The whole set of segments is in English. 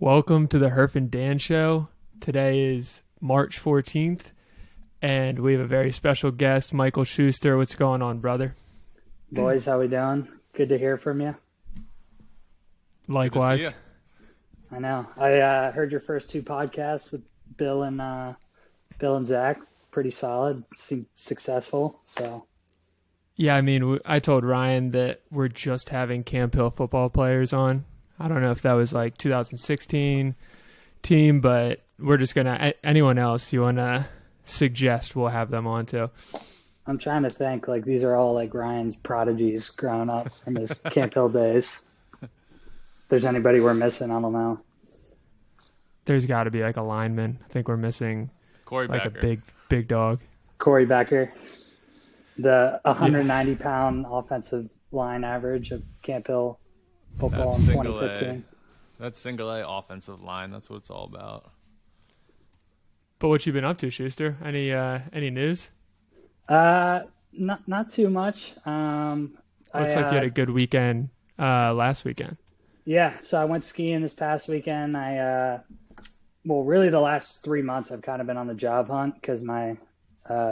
Welcome to the Herf and Dan Show. Today is March 14th, and we have a very special guest, Michael Shuster. What's going on, brother? Boys, how we doing? Good to hear from you. Likewise. I know. I heard your first two podcasts with Bill and Zach. Pretty solid. Seemed successful. So Yeah, I mean, I told Ryan that we're just having Camp Hill football players on. I don't know if that was like 2016 team, but we're just going to, anyone else you want to suggest, we'll have them on too. I'm trying to think. Like these are all like Ryan's prodigies growing up from his Camp Hill days. If there's anybody we're missing, I don't know. There's got to be like a lineman. I think we're missing Corey like Becker. a big dog. Corey Becker, the 190-pound offensive line average of Camp Hill football That's in single 2015. That's single A offensive line. That's what it's all about. But what you been up to, Schuster? Any news? Not too much. Looks like you had a good weekend last weekend. Yeah, so I went skiing this past weekend. Really the last 3 months I've kind of been on the job hunt because my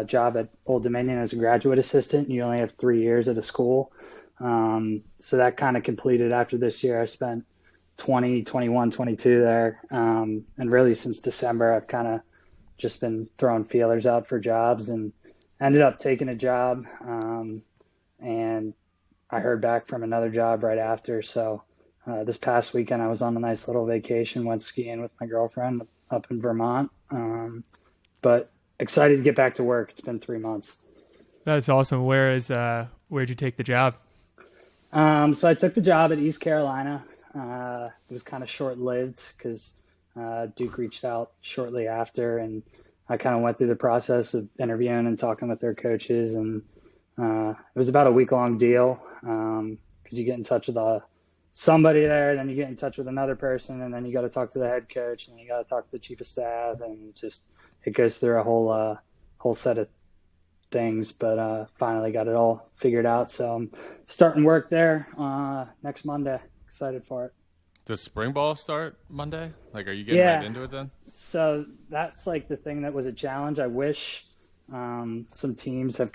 job at Old Dominion as a graduate assistant, you only have 3 years at a school. So that kind of completed after this year. I spent 20, 21, 22 there. And really since December, I've kind of just been throwing feelers out for jobs and ended up taking a job. And I heard back from another job right after. So this past weekend, I was on a nice little vacation, went skiing with my girlfriend up in Vermont. But excited to get back to work. It's been 3 months. That's awesome. Where'd you take the job? So I took the job at East Carolina. It was kind of short-lived because Duke reached out shortly after, and I kind of went through the process of interviewing and talking with their coaches. And it was about a week-long deal because you get in touch with somebody there, then you get in touch with another person, and then you got to talk to the head coach, and you got to talk to the chief of staff, and just it goes through a whole set of things. But finally got it all figured out. So I'm starting work there next Monday. Excited for it. Does spring ball start Monday? Like, are you getting right into it then? So that's like the thing that was a challenge. I wish some teams have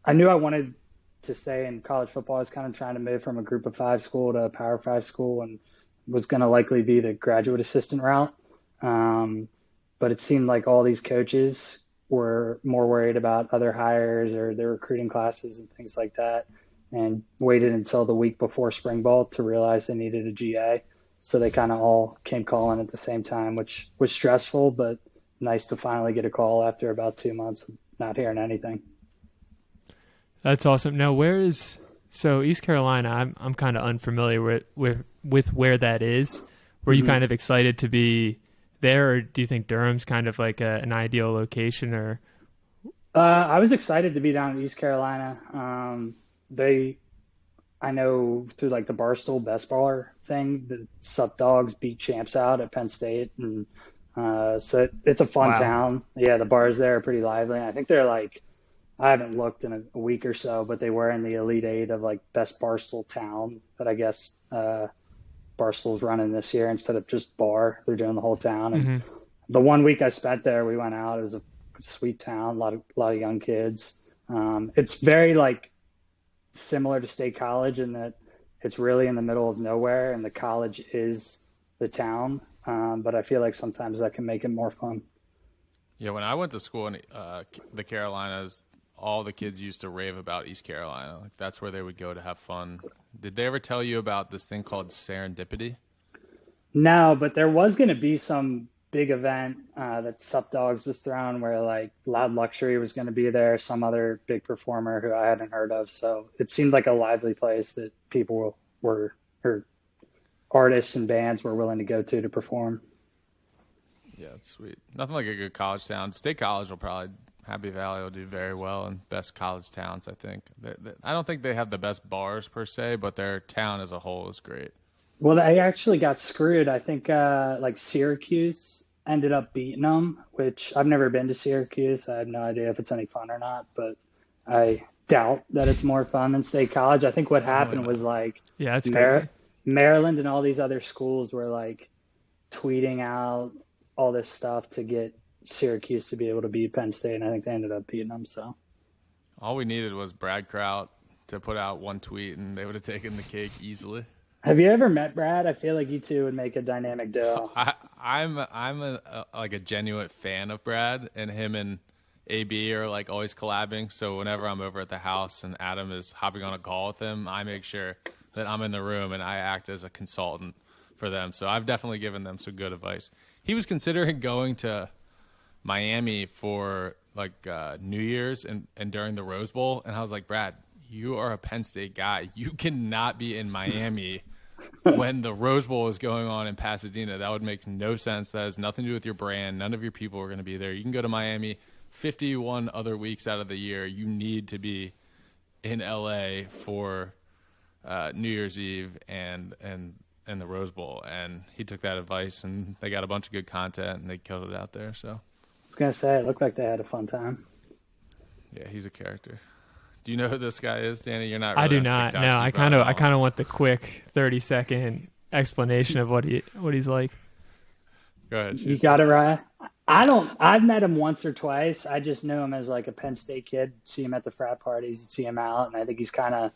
I knew I wanted to stay in college football. I was kind of trying to move from a group of five school to a power five school and was going to likely be the graduate assistant route. But it seemed like all these coaches were more worried about other hires or their recruiting classes and things like that, and waited until the week before spring ball to realize they needed a GA. So they kind of all came calling at the same time, which was stressful, but nice to finally get a call after about 2 months of not hearing anything. That's awesome. Now, East Carolina? I'm kind of unfamiliar with where that is. Were you kind of excited to be there, or do you think Durham's kind of like an ideal location? Or I was excited to be down in East Carolina. I know through like the Barstool Best Baller thing, the Sup Dogs beat champs out at Penn State, and so it's a fun town. Yeah, the bars there are pretty lively. I think they're like, I haven't looked in a week or so, but they were in the Elite Eight of like best Barstool town that I guess Barstool's running this year instead of just bar. They're doing the whole town. And the 1 week I spent there, we went out. It was a sweet town, a lot of young kids. It's very like similar to State College in that it's really in the middle of nowhere, and the college is the town. But I feel like sometimes that can make it more fun. Yeah, when I went to school in the Carolinas, all the kids used to rave about East Carolina. Like, that's where they would go to have fun. Did they ever tell you about this thing called serendipity? No, but there was going to be some big event that Sup Dogs was throwing where like Loud Luxury was going to be there, some other big performer who I hadn't heard of. So it seemed like a lively place that people or artists and bands were willing to go to perform. Yeah, it's sweet. Nothing like a good college town. State College will probably, Happy Valley will do very well in best college towns, I think. I don't think they have the best bars per se, but their town as a whole is great. Well, they actually got screwed. I think like Syracuse ended up beating them, which I've never been to Syracuse. I have no idea if it's any fun or not, but I doubt that it's more fun than State College. I think what happened was like yeah, it's crazy. Maryland and all these other schools were like tweeting out all this stuff to get Syracuse to be able to beat Penn State, and I think they ended up beating them. So all we needed was Brad Kraut to put out one tweet, and they would have taken the cake easily. have you ever met Brad? I feel like you two would make a dynamic duo. I'm a genuine fan of Brad, and him and AB are like always collabing. So whenever I'm over at the house and Adam is hopping on a call with him, I make sure that I'm in the room and I act as a consultant for them. So I've definitely given them some good advice. He was considering going to Miami for like New Year's and during the Rose Bowl, and I was like, Brad, you are a Penn State guy. You cannot be in Miami when the Rose Bowl is going on in Pasadena. That would make no sense. That has nothing to do with your brand. None of your people are going to be there. You can go to Miami 51 other weeks out of the year. You need to be in LA for New Year's Eve and the Rose Bowl. And he took that advice, and they got a bunch of good content, and they killed it out there. So I was gonna say it looked like they had a fun time. yeah, he's a character. Do you know who this guy is, Danny? You're not. Really I do on not. TikTok, No, so you I probably kind don't. of want the quick 30-second explanation of what he's like. Go ahead. You got it right. I've met him once or twice. I just knew him as like a Penn State kid. See him at the frat parties, see him out, and I think he's kind of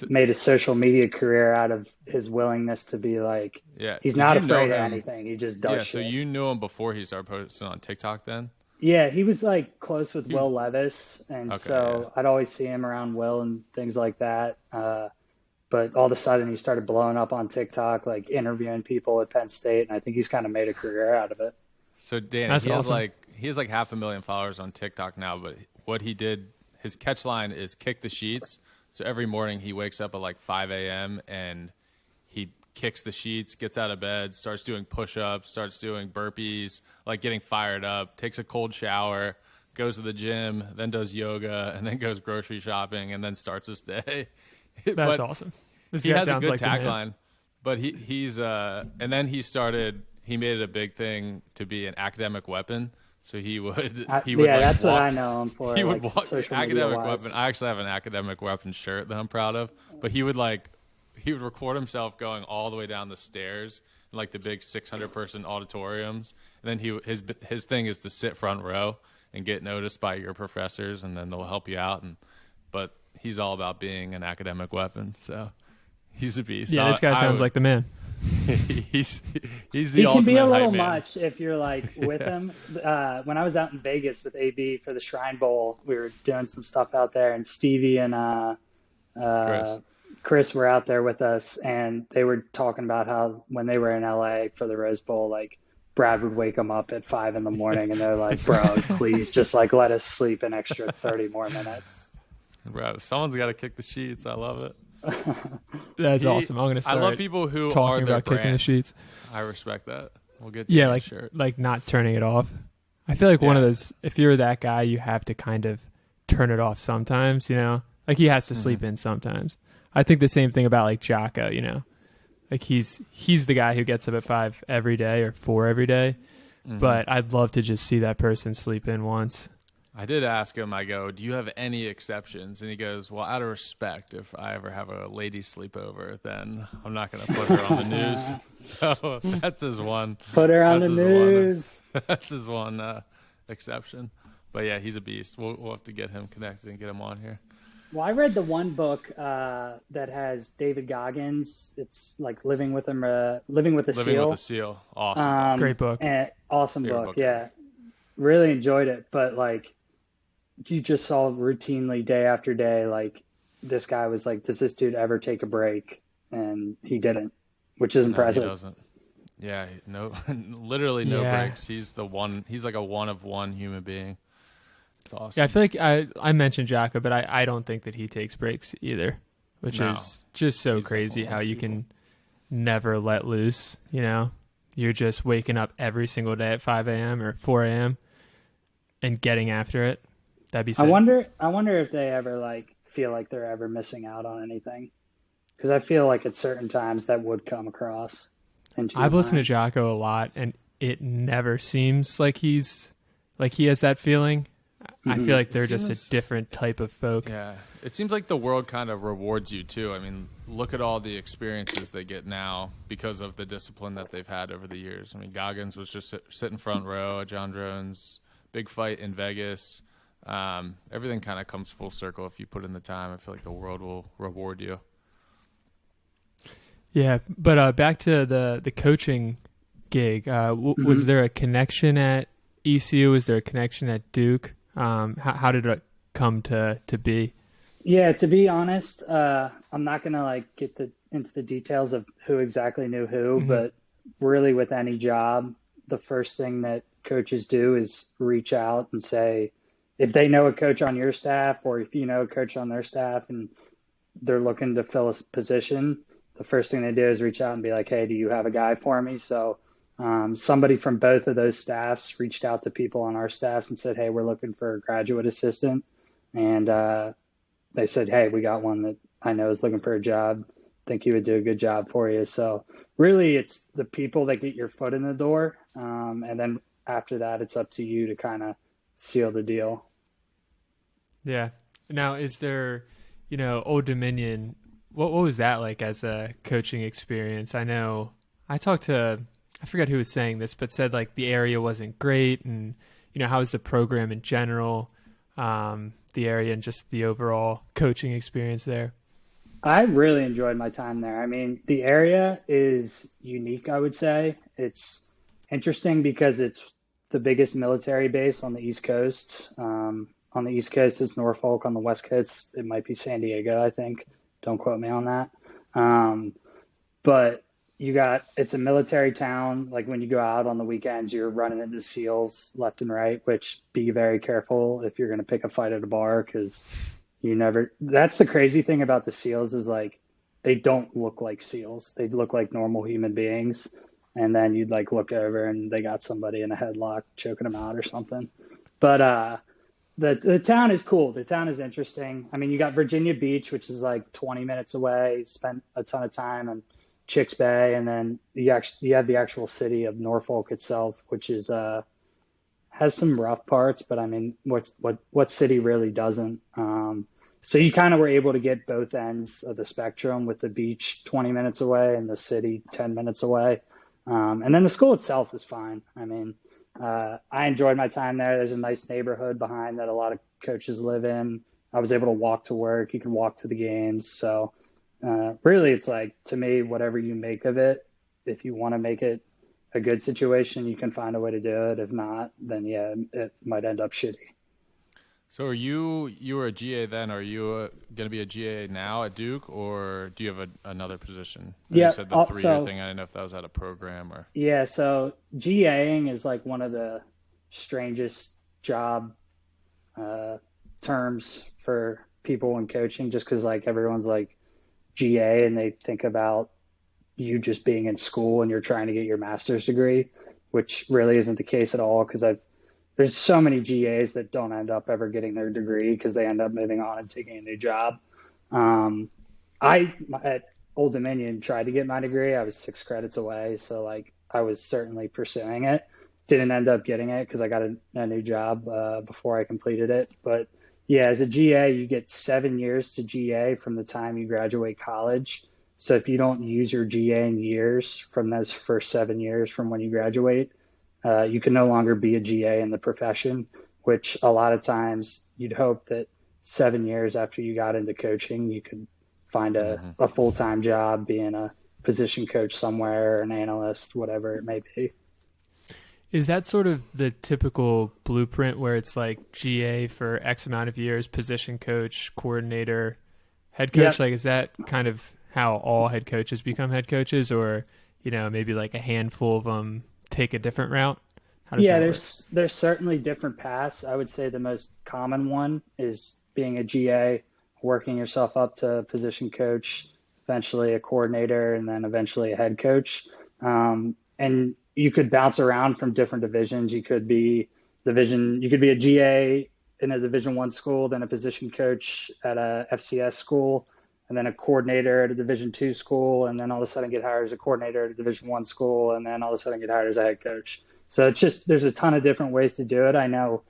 made a social media career out of his willingness to be like, Yeah. he's Did not you know afraid of him? anything. He just does Yeah. shit. So you knew him before he started posting on TikTok, then? Yeah, he was like close with Will Levis, and Okay, so I'd always see him around Will and things like that. But all of a sudden, he started blowing up on TikTok, like interviewing people at Penn State, and I think he's kind of made a career out of it. So Danny, That's he awesome. has like 500,000 followers on TikTok now. But what he did, his catch line is kick the sheets. So every morning he wakes up at like 5 a.m. and he kicks the sheets, gets out of bed, starts doing push-ups, starts doing burpees, like getting fired up, takes a cold shower, goes to the gym, then does yoga, and then goes grocery shopping, and then starts his day. That's But awesome. This he guy has a sounds good like the man. tagline, but he's and then he made it a big thing to be an academic weapon. So he would like, That's walk, what I know him for. he would like, walk social academic media-wise. weapon. I actually have an academic weapon shirt that I'm proud of, but he would record himself going all the way down the stairs in like the big 600-person auditoriums, and then his thing is to sit front row and get noticed by your professors, and then they'll help you out. But he's all about being an academic weapon, so he's a beast. Yeah, this guy sounds like the man. he's the He ultimate can be a little hype man. much if you're like with him. When I was out in Vegas with AB for the Shrine Bowl, we were doing some stuff out there, and Stevie and Chris were out there with us, and they were talking about how when they were in LA for the Rose Bowl, like Brad would wake them up at 5 a.m, and they're like, "Bro, please just like let us sleep an extra 30 more minutes." Bro, someone's got to kick the sheets. I love it. That's awesome. I'm gonna start I love people who are talking their about kicking the brand. sheets. I respect that. We'll get Yeah, to like shirt. like not turning it off. I feel like one of Yeah. those. If you're that guy, you have to kind of turn it off sometimes. You know, like he has to sleep in sometimes. I think the same thing about like Jocko. You know, like he's the guy who gets up at 5 every day or 4 every day. But I'd love to just see that person sleep in once. I did ask him, I go, do you have any exceptions? And he goes, well, out of respect, if I ever have a lady sleepover, then I'm not going to put her on the news. So that's his one. Put her on the That's his news. That's his one exception. But yeah, he's a beast. We'll have to get him connected and get him on here. Well, I read the one book that has David Goggins. It's like Living with Him, Living with the Living Seal. with the Seal. Awesome. Great book. And awesome Favorite book. book Yeah, ever. really enjoyed it. But like, you just saw routinely day after day, like this guy was like, does this dude ever take a break? And he didn't, which is No, he impressive. doesn't. Yeah, no, literally no Yeah. breaks. He's like a one of one human being. It's awesome. Yeah, I feel like I mentioned Jocko, but I don't think that he takes breaks either, which No. is just so He's crazy definitely how one of you those can never let loose. You know, you're just waking up every single day at 5 a.m. or 4 a.m. and getting after it. That'd be sick. I wonder if they ever like feel like they're ever missing out on anything, because I feel like at certain times that would come across. I've listened to Jocko a lot, and it never seems like he has that feeling. I feel like they're just seems- a different type of folk. Yeah, It seems like the world kind of rewards you too. I mean, look at all the experiences they get now because of the discipline that they've had over the years. I mean, Goggins was just sitting front row, John Jones, big fight in Vegas. Everything kind of comes full circle if you put in the time. I feel like the world will reward you. Yeah, but back to the coaching gig. Was there a connection at ECU? Was there a connection at Duke? How did it come to be? Yeah, to be honest, I'm not gonna like get into the details of who exactly knew who, but really with any job, the first thing that coaches do is reach out and say, if they know a coach on your staff or if you know a coach on their staff and they're looking to fill a position, the first thing they do is reach out and be like, hey, do you have a guy for me? So somebody from both of those staffs reached out to people on our staffs and said, hey, we're looking for a graduate assistant. And they said, hey, we got one that I know is looking for a job. Think he would do a good job for you. So really it's the people that get your foot in the door. And then after that, it's up to you to kind of seal the deal. Yeah. Now, is there, Old Dominion, what was that like as a coaching experience? I know I talked to, I forget who was saying this, but said like the area wasn't great and, how was the program in general, the area and just the overall coaching experience there? I really enjoyed my time there. I mean, the area is unique, I would say. It's interesting because it's the biggest military base on the East Coast. On the East Coast, it's Norfolk. On the West Coast, it might be San Diego, I think. Don't quote me on that. But it's a military town. Like when you go out on the weekends, you're running into SEALs left and right, which be very careful if you're going to pick a fight at a bar because that's the crazy thing about the SEALs is like, they don't look like SEALs. They look like normal human beings. And then you'd like look over and they got somebody in a headlock choking them out or something. But, the town is cool. The town is interesting. I mean, you got Virginia Beach, which is like 20 minutes away. Spent a ton of time in Chicks Bay, and then you have the actual city of Norfolk itself, which is has some rough parts. But I mean, what city really doesn't? So you kind of were able to get both ends of the spectrum with the beach 20 minutes away and the city 10 minutes away. And then the school itself is fine. I mean. I enjoyed my time there. There's a nice neighborhood behind that a lot of coaches live in. I was able to walk to work. You can walk to the games. So really, it's like, to me, whatever you make of it, if you want to make it a good situation, you can find a way to do it. If not, then yeah, it might end up shitty. So you were a GA then. Are you going to be a GA now at Duke, or do you have another position? Yeah, you said the 3-year thing. I didn't know if that was at a program or. Yeah, so GAing is like one of the strangest job terms for people in coaching, just because like everyone's like GA and they think about you just being in school and you're trying to get your master's degree, which really isn't the case at all because there's so many GAs that don't end up ever getting their degree because they end up moving on and taking a new job. I, at Old Dominion, tried to get my degree. I was 6 credits away. So like I was certainly pursuing it. Didn't end up getting it because I got a new job before I completed it. But yeah, as a GA, you get 7 years to GA from the time you graduate college. So if you don't use your GA in years from those first 7 years from when you graduate, you can no longer be a GA in the profession, which a lot of times you'd hope that 7 years after you got into coaching, you could find a full-time job being a position coach somewhere, or an analyst, whatever it may be. Is that sort of the typical blueprint where it's like GA for X amount of years, position coach, coordinator, head coach? Yep. Like, is that kind of how all head coaches become head coaches, or, maybe like a handful of them take a different route? There's certainly different paths. I would say the most common one is being a GA, working yourself up to position coach, eventually a coordinator, and then eventually a head coach. And you could bounce around from different divisions. You could be a GA in a Division I school, then a position coach at a FCS school, and then a coordinator at a Division II school, and then all of a sudden get hired as a coordinator at a Division I school, and then all of a sudden get hired as a head coach. So it's just, there's a ton of different ways to do it. I know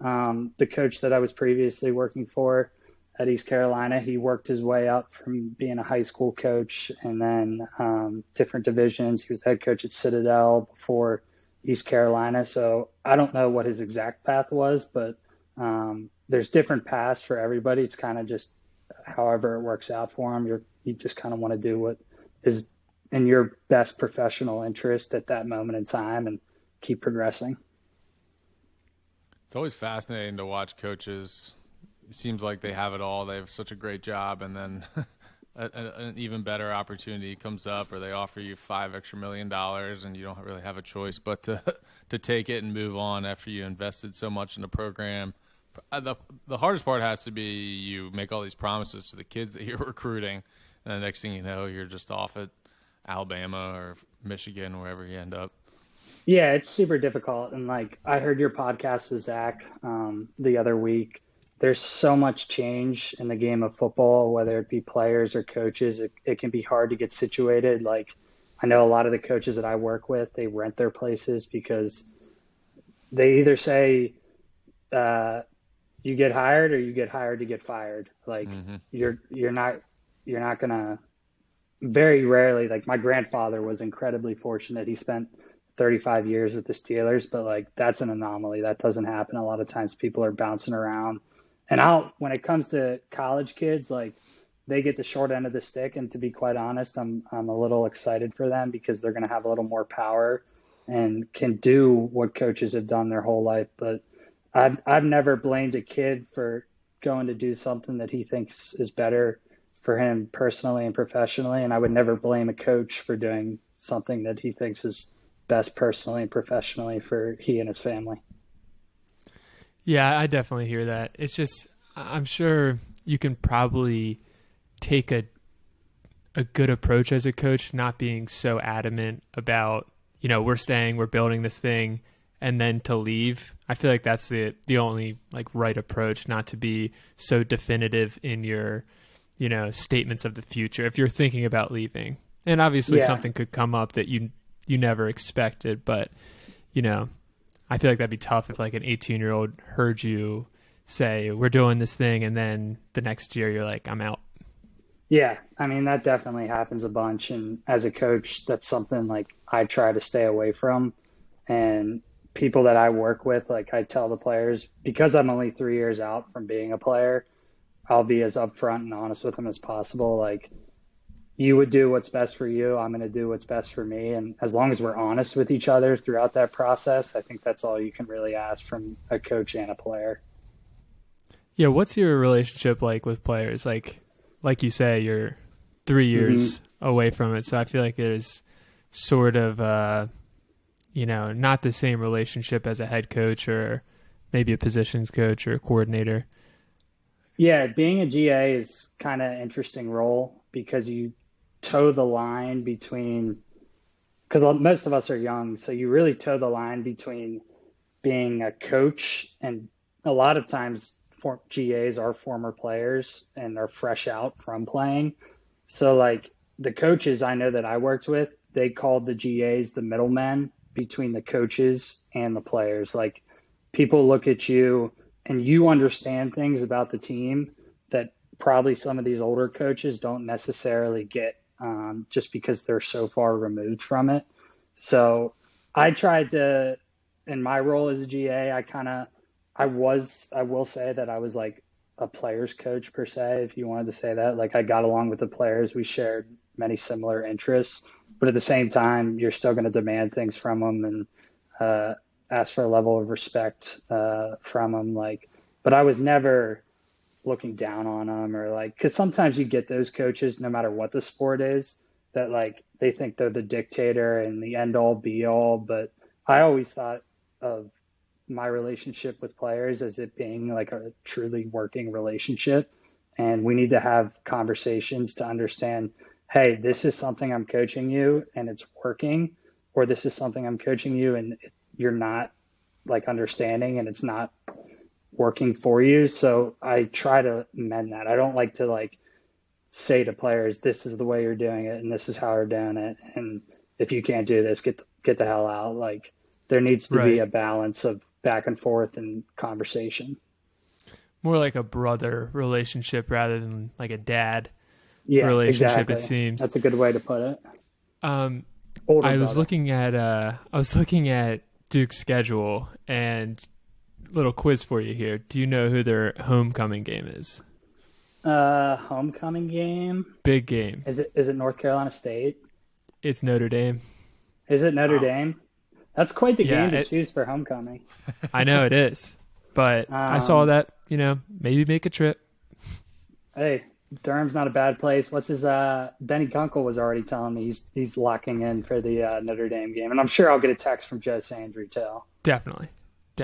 the coach that I was previously working for at East Carolina. He worked his way up from being a high school coach and then different divisions. He was the head coach at Citadel before East Carolina. So I don't know what his exact path was, but there's different paths for everybody. It's kind of just however it works out for him. You just kind of want to do what is in your best professional interest at that moment in time and keep progressing. It's always fascinating to watch coaches. It seems like they have it all. They have such a great job, and then an even better opportunity comes up, or they offer you $5 million extra, and you don't really have a choice but to take it and move on after you invested so much in the program. The hardest part has to be you make all these promises to the kids that you're recruiting, and the next thing you know, you're just off at Alabama or Michigan, wherever you end up. Yeah, it's super difficult. And like I heard your podcast with Zach the other week. There's so much change in the game of football, whether it be players or coaches. It can be hard to get situated. Like I know a lot of the coaches that I work with, they rent their places because they either say you get hired or you get hired to get fired. Like you're not gonna. Very rarely, like my grandfather was incredibly fortunate. He spent 35 years with the Steelers, but like that's an anomaly. That doesn't happen. A lot of times people are bouncing around. And when it comes to college kids, like they get the short end of the stick. And to be quite honest, I'm a little excited for them because they're going to have a little more power and can do what coaches have done their whole life. But I've never blamed a kid for going to do something that he thinks is better for him personally and professionally. And I would never blame a coach for doing something that he thinks is best personally and professionally for he and his family. Yeah, I definitely hear that. It's just, I'm sure you can probably take a good approach as a coach, not being so adamant about, we're staying, we're building this thing, and then to leave. I feel like that's the only like right approach, not to be so definitive in your statements of the future if you're thinking about leaving. And obviously something could come up that you never expected, but I feel like that'd be tough if like an 18-year-old heard you say we're doing this thing and then the next year you're like, I'm out. Yeah, I mean that definitely happens a bunch, and as a coach that's something like I try to stay away from. And people that I work with, like I tell the players, because I'm only 3 years out from being a player, I'll be as upfront and honest with them as possible. Like, you would do what's best for you. I'm going to do what's best for me. And as long as we're honest with each other throughout that process, I think that's all you can really ask from a coach and a player. Yeah. What's your relationship like with players? Like you say, you're 3 years away from it. So I feel like there's sort of, not the same relationship as a head coach or maybe a positions coach or a coordinator. Yeah, being a GA is kind of an interesting role because you toe the line between, because most of us are young, so you really toe the line between being a coach, and a lot of times GAs are former players and are fresh out from playing. So like the coaches I know that I worked with, they called the GAs the middlemen between the coaches and the players. Like people look at you and you understand things about the team that probably some of these older coaches don't necessarily get just because they're so far removed from it. So I tried to, in my role as a GA, I will say that I was like a player's coach per se, if you wanted to say that. Like I got along with the players. We shared many similar interests, but at the same time, you're still going to demand things from them and ask for a level of respect from them. Like, but I was never looking down on them or like, because sometimes you get those coaches, no matter what the sport is, that like they think they're the dictator and the end all be all. But I always thought of my relationship with players as it being like a truly working relationship. And we need to have conversations to understand, hey, this is something I'm coaching you and it's working, or this is something I'm coaching you and you're not like understanding and it's not working for you. So I try to mend that. I don't like to like say to players, this is the way you're doing it and this is how you're doing it. And if you can't do this, get the hell out. Like there needs to be a balance of back and forth and conversation. more like a brother relationship rather than like a dad Yeah, relationship. exactly. It seems. That's a good way to put it. Um, Older I was brother. looking at Duke's schedule, and little quiz for you here. Do you know who their homecoming game is? Homecoming game. Big game. Is it North Carolina State? It's Notre Dame. Is it Notre Wow. Dame? That's quite the Yeah, game to choose for homecoming. I know it is, but I saw that, maybe make a trip. Hey, Durham's not a bad place. What's his Benny Kunkel was already telling me he's locking in for the Notre Dame game. And I'm sure I'll get a text from Joe Sandry too. Definitely.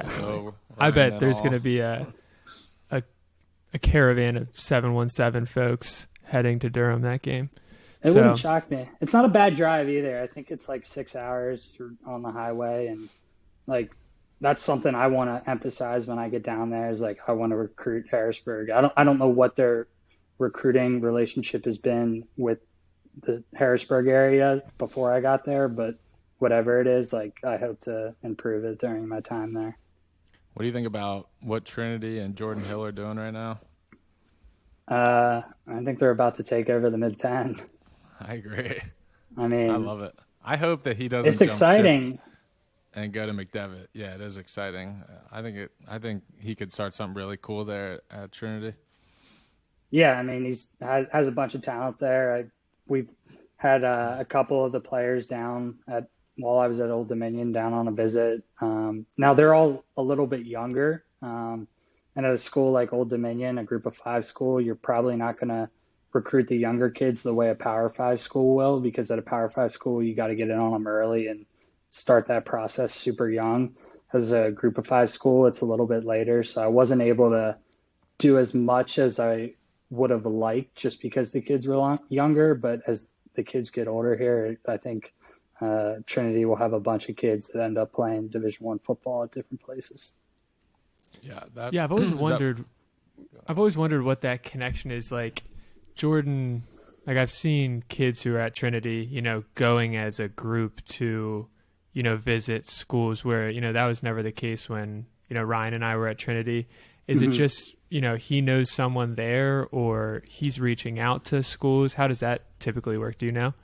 So, I Ryan bet and there's all. going to be a caravan of 717 folks heading to Durham that game. It wouldn't shock me. It's not a bad drive either. I think it's like 6 hours if you're on the highway, and like that's something I want to emphasize when I get down there is like I want to recruit Harrisburg. I don't know what their recruiting relationship has been with the Harrisburg area before I got there, but whatever it is, like I hope to improve it during my time there. What do you think about what Trinity and Jordan Hill are doing right now? I think they're about to take over the Mid-Penn. I agree. I mean, I love it. I hope that he doesn't it's jump ship exciting. and go to McDevitt. Yeah, it is exciting. I think he could start something really cool there at Trinity. Yeah, I mean, has a bunch of talent there. We've had a couple of the players down while I was at Old Dominion down on a visit. Now they're all a little bit younger. And at a school like Old Dominion, a group of 5 school, you're probably not going to recruit the younger kids the way a Power 5 school will, because at a Power 5 school, you got to get in on them early and start that process super young. As a group of 5 school, it's a little bit later. So I wasn't able to do as much as I would have liked just because the kids were younger. But as the kids get older here, I think Trinity will have a bunch of kids that end up playing Division I football at different places. Yeah, I've always wondered. I've always wondered what that connection is like. Jordan, like I've seen kids who are at Trinity, going as a group to, visit schools where that was never the case when Ryan and I were at Trinity. Is it just he knows someone there, or he's reaching out to schools? How does that typically work? Do you know?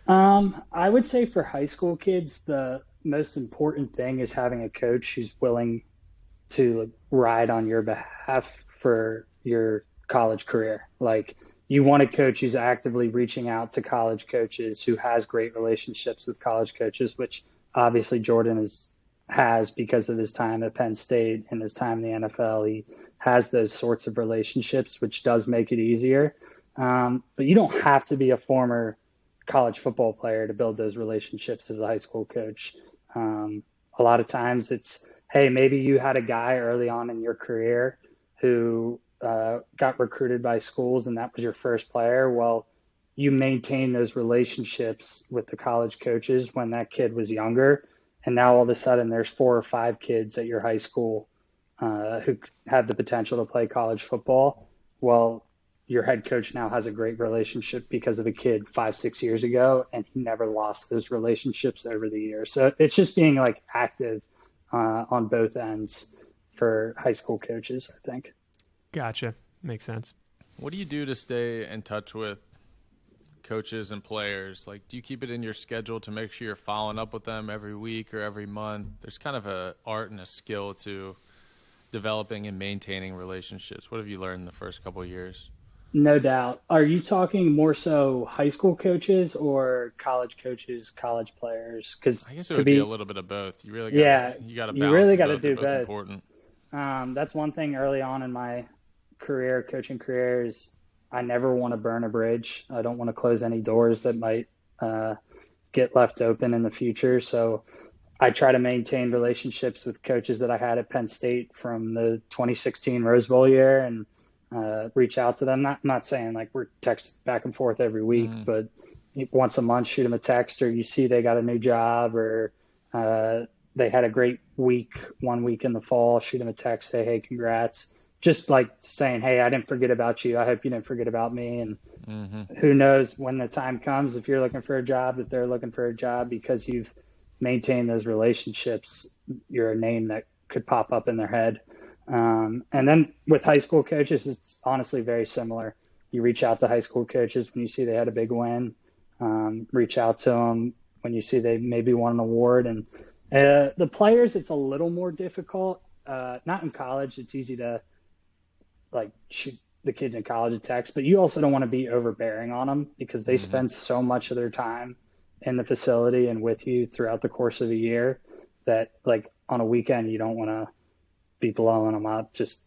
I would say for high school kids, the most important thing is having a coach who's willing to ride on your behalf for your college career. Like you want a coach who's actively reaching out to college coaches, who has great relationships with college coaches, which obviously Jordan has because of his time at Penn State and his time in the NFL. He has those sorts of relationships, which does make it easier. But you don't have to be a former college football player to build those relationships as a high school coach. A lot of times it's, hey, maybe you had a guy early on in your career who got recruited by schools and that was your first player. Well, you maintain those relationships with the college coaches when that kid was younger. And now all of a sudden there's 4 or 5 kids at your high school who have the potential to play college football. Well, your head coach now has a great relationship because of a kid 5-6 years ago, and he never lost those relationships over the years. So it's just being like active on both ends for high school coaches, I think. Gotcha. Makes sense. What do you do to stay in touch with coaches and players? Like, do you keep it in your schedule to make sure you're following up with them every week or every month? There's kind of an art and a skill to developing and maintaining relationships. What have you learned in the first couple of years? No doubt. Are you talking more so high school coaches or college coaches, college players? Because I guess it would be a little bit of both. You really got you got to balance. You really got to both. do They're both both. important. That's one thing early on in my coaching career is I never want to burn a bridge. I don't want to close any doors that might get left open in the future. So I try to maintain relationships with coaches that I had at Penn State from the 2016 Rose Bowl year and reach out to them. Not saying like we're texting back and forth every week, but once a month, shoot them a text, or you see they got a new job, or they had a great week, 1 week in the fall, shoot them a text, say, hey, congrats. Just like saying, hey, I didn't forget about you. I hope you didn't forget about me. And who knows when the time comes, if you're looking for a job, if they're looking for a job, because you've maintained those relationships, you're a name that could pop up in their head. And then with high school coaches, it's honestly very similar. You reach out to high school coaches when you see they had a big win. Reach out to them when you see they maybe won an award. And the players, it's a little more difficult. Not in college. It's easy to like shoot the kids in college a text, but you also don't want to be overbearing on them because they spend so much of their time in the facility and with you throughout the course of a year that like on a weekend you don't want to be blowing them up, just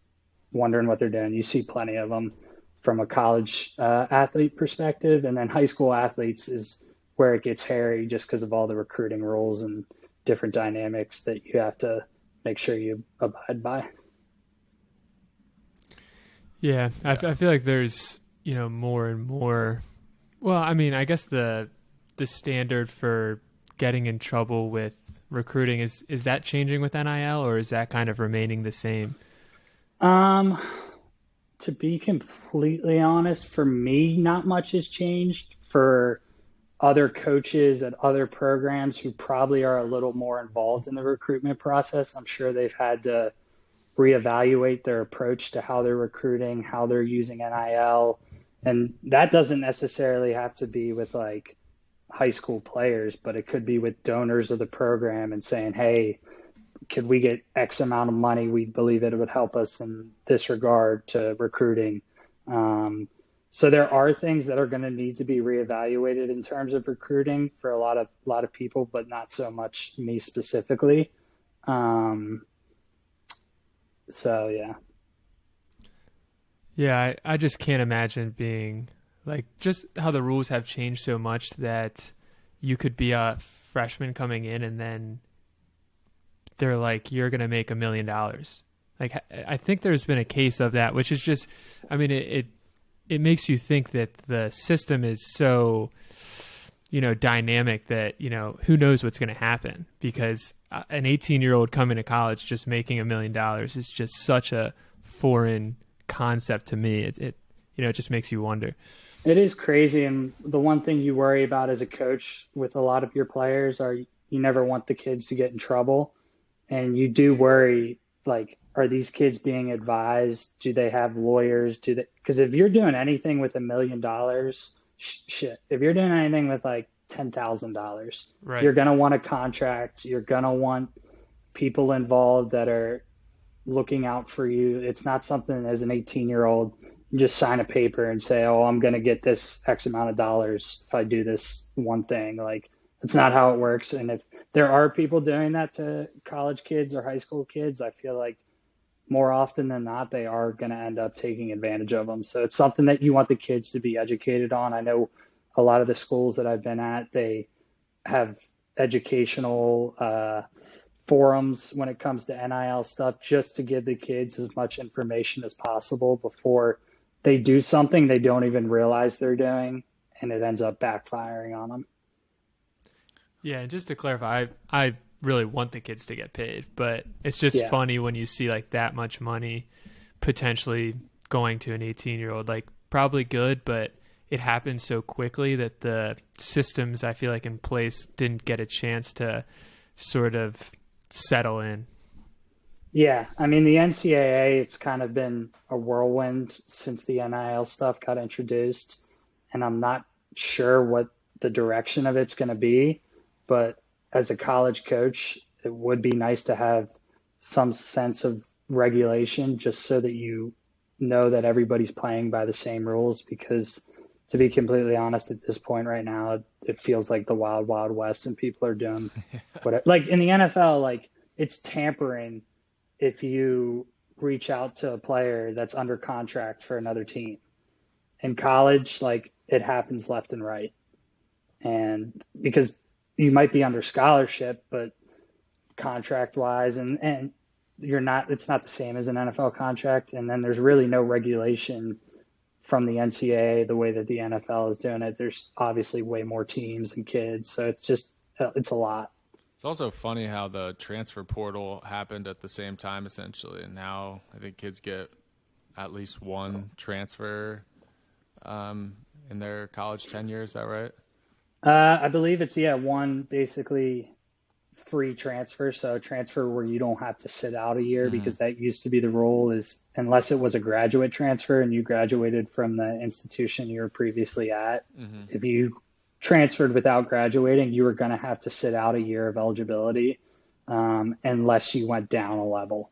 wondering what they're doing. You see plenty of them from a college athlete perspective, and then high school athletes is where it gets hairy just because of all the recruiting rules and different dynamics that you have to make sure you abide by. Yeah, I feel like there's, more and more. Well, I mean, I guess the standard for getting in trouble with recruiting is that changing with NIL, or is that kind of remaining the same? To be completely honest, for me, not much has changed. For other coaches at other programs who probably are a little more involved in the recruitment process, I'm sure they've had to reevaluate their approach to how they're recruiting, how they're using NIL. And that doesn't necessarily have to be with like high school players, but it could be with donors of the program and saying, hey, could we get X amount of money? We believe it would help us in this regard to recruiting. So there are things that are going to need to be reevaluated in terms of recruiting for a lot of people, but not so much me specifically. So yeah. Yeah, I just can't imagine being like just how the rules have changed so much that you could be a freshman coming in and then they're like, you're going to make $1 million. Like, I think there's been a case of that, which is just, I mean, it makes you think that the system is so, dynamic that, who knows what's going to happen, because an 18-year-old coming to college just making $1 million is just such a foreign concept to me. It just makes you wonder. It is crazy. And the one thing you worry about as a coach with a lot of your players are you never want the kids to get in trouble. And you do worry, like, are these kids being advised? Do they have lawyers? Because if you're doing anything with $1 million, shit. If you're doing anything with like $10,000, right, you're gonna want a contract. You're gonna want people involved that are looking out for you. It's not something as an 18-year-old you just sign a paper and say, "Oh, I'm gonna get this X amount of dollars if I do this one thing." Like, that's not how it works. And if there are people doing that to college kids or high school kids, I feel like more often than not, they are going to end up taking advantage of them. So it's something that you want the kids to be educated on. I know a lot of the schools that I've been at, they have educational forums when it comes to NIL stuff, just to give the kids as much information as possible before they do something they don't even realize they're doing, and it ends up backfiring on them. Yeah, and just to clarify, I really want the kids to get paid, but it's just funny when you see like that much money potentially going to an 18-year-old. Like, probably good, but it happened so quickly that the systems I feel like in place didn't get a chance to sort of settle in. Yeah, I mean, the NCAA, it's kind of been a whirlwind since the NIL stuff got introduced, and I'm not sure what the direction of it's going to be. But as a college coach, it would be nice to have some sense of regulation just so that you know that everybody's playing by the same rules. Because to be completely honest, at this point right now, it feels like the wild, wild west, and people are doing whatever. Like in the NFL, like it's tampering if you reach out to a player that's under contract for another team. In college, like it happens left and right. And because you might be under scholarship, but contract wise, and you're not, it's not the same as an NFL contract. And then there's really no regulation from the NCAA the way that the NFL is doing it. There's obviously way more teams and kids. So it's a lot. It's also funny how the transfer portal happened at the same time, essentially. And now I think kids get at least one transfer in their college tenure. Is that right? I believe it's, one basically free transfer, so a transfer where you don't have to sit out a year, Mm-hmm. because that used to be the rule, is unless it was a graduate transfer and you graduated from the institution you were previously at, Mm-hmm. if you transferred without graduating, you were going to have to sit out a year of eligibility, unless you went down a level,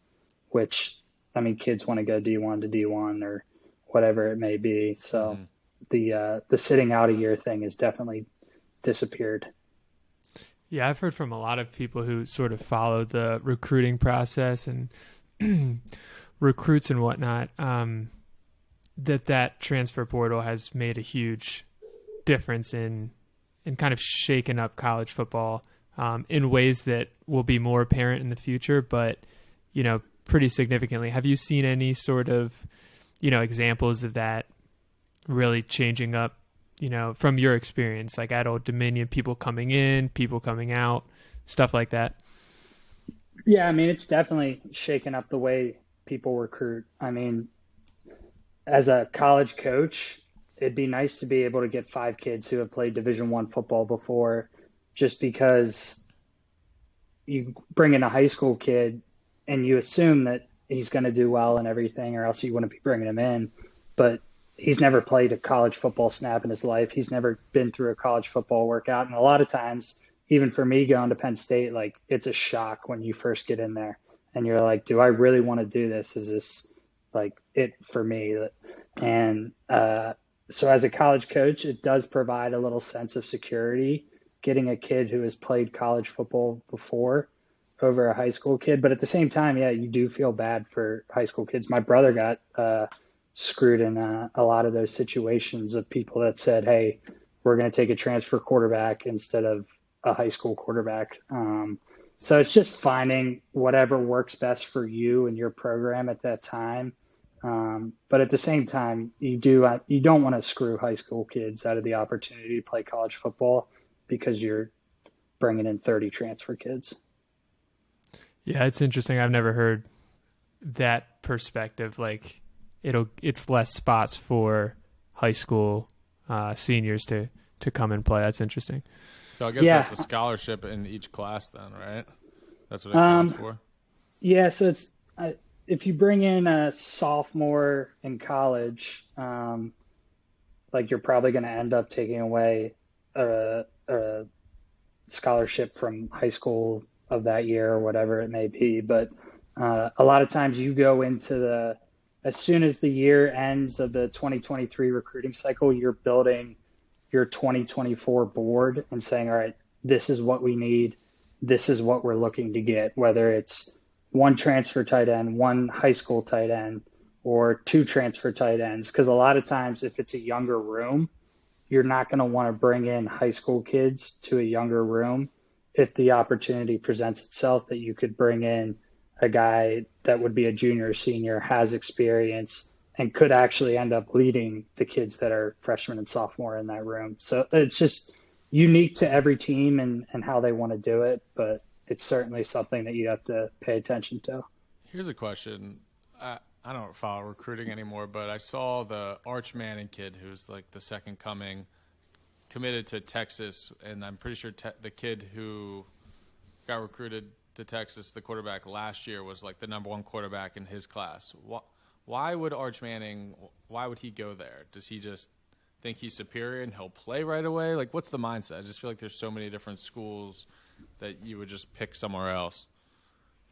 which, I mean, kids want to go D1 to D1 or whatever it may be. So Mm-hmm. the sitting out a year thing has definitely disappeared. Yeah, I've heard from a lot of people who sort of follow the recruiting process and recruits and whatnot, that transfer portal has made a huge difference in kind of shaking up college football in ways that will be more apparent in the future, but, pretty significantly. Have you seen any sort of, examples of that really changing up, from your experience, like at Old Dominion, people coming in, people coming out, stuff like that? Yeah, I mean, it's definitely shaken up the way people recruit. I mean, as a college coach, it'd be nice to be able to get 5 kids who have played Division I football before, just because you bring in a high school kid and you assume that he's going to do well and everything, or else you wouldn't be bringing him in. But he's never played a college football snap in his life. He's never been through a college football workout. And a lot of times, even for me going to Penn State, like, it's a shock when you first get in there and you're like, do I really want to do this? Is this like it for me? And so as a college coach, it does provide a little sense of security getting a kid who has played college football before over a high school kid. But at the same time, yeah, you do feel bad for high school kids. My brother got screwed in a lot of those situations of people that said, hey, we're going to take a transfer quarterback instead of a high school quarterback. So it's just finding whatever works best for you and your program at that time. But at the same time, you don't want to screw high school kids out of the opportunity to play college football because you're bringing in 30 transfer kids. Yeah, it's interesting. I've never heard that perspective. Like, it's less spots for high school seniors to come and play. That's interesting. So I guess that's a scholarship in each class then, right? That's what it counts for? Yeah, so it's if you bring in a sophomore in college, like, you're probably going to end up taking away a scholarship from high school of that year or whatever it may be. But a lot of times you go into as soon as the year ends of the 2023 recruiting cycle, you're building your 2024 board and saying, all right, this is what we need. This is what we're looking to get, whether it's 1 transfer tight end, 1 high school tight end, or 2 transfer tight ends. Because a lot of times if it's a younger room, you're not going to want to bring in high school kids to a younger room if the opportunity presents itself that you could bring in a guy that would be a junior or senior, has experience, and could actually end up leading the kids that are freshmen and sophomore in that room. So it's just unique to every team and how they want to do it, but it's certainly something that you have to pay attention to. Here's a question. I don't follow recruiting anymore, but I saw the Arch Manning kid, who's like the second coming, committed to Texas, and I'm pretty sure the kid who got recruited to Texas, the quarterback last year, was like the number 1 quarterback in his class. Why would Arch Manning, why would he go there? Does he just think he's superior and he'll play right away? Like, what's the mindset? I just feel like there's so many different schools that you would just pick somewhere else.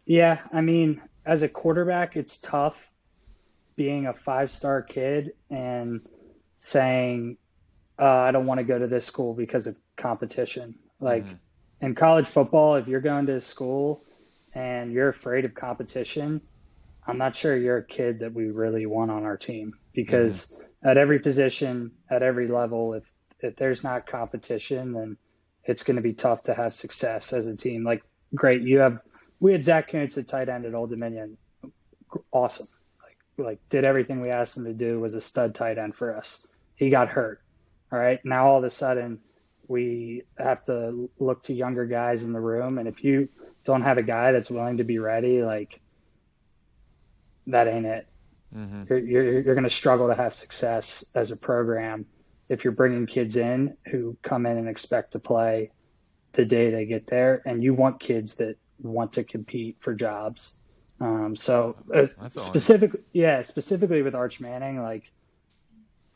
Yeah, I mean, as a quarterback, it's tough being a 5-star kid and saying, I don't want to go to this school because of competition. Like, in college football, if you're going to school and you're afraid of competition, I'm not sure you're a kid that we really want on our team, because at every position, at every level, if there's not competition, then it's going to be tough to have success as a team. Like, great, we had Zach Kuntz at tight end at Old Dominion. Awesome. Like did everything we asked him to do, was a stud tight end for us. He got hurt. All right. Now all of a sudden we have to look to younger guys in the room. And if you don't have a guy that's willing to be ready, like, that ain't it. You're going to struggle to have success as a program if you're bringing kids in who come in and expect to play the day they get there, and you want kids that want to compete for jobs. Specifically with Arch Manning, like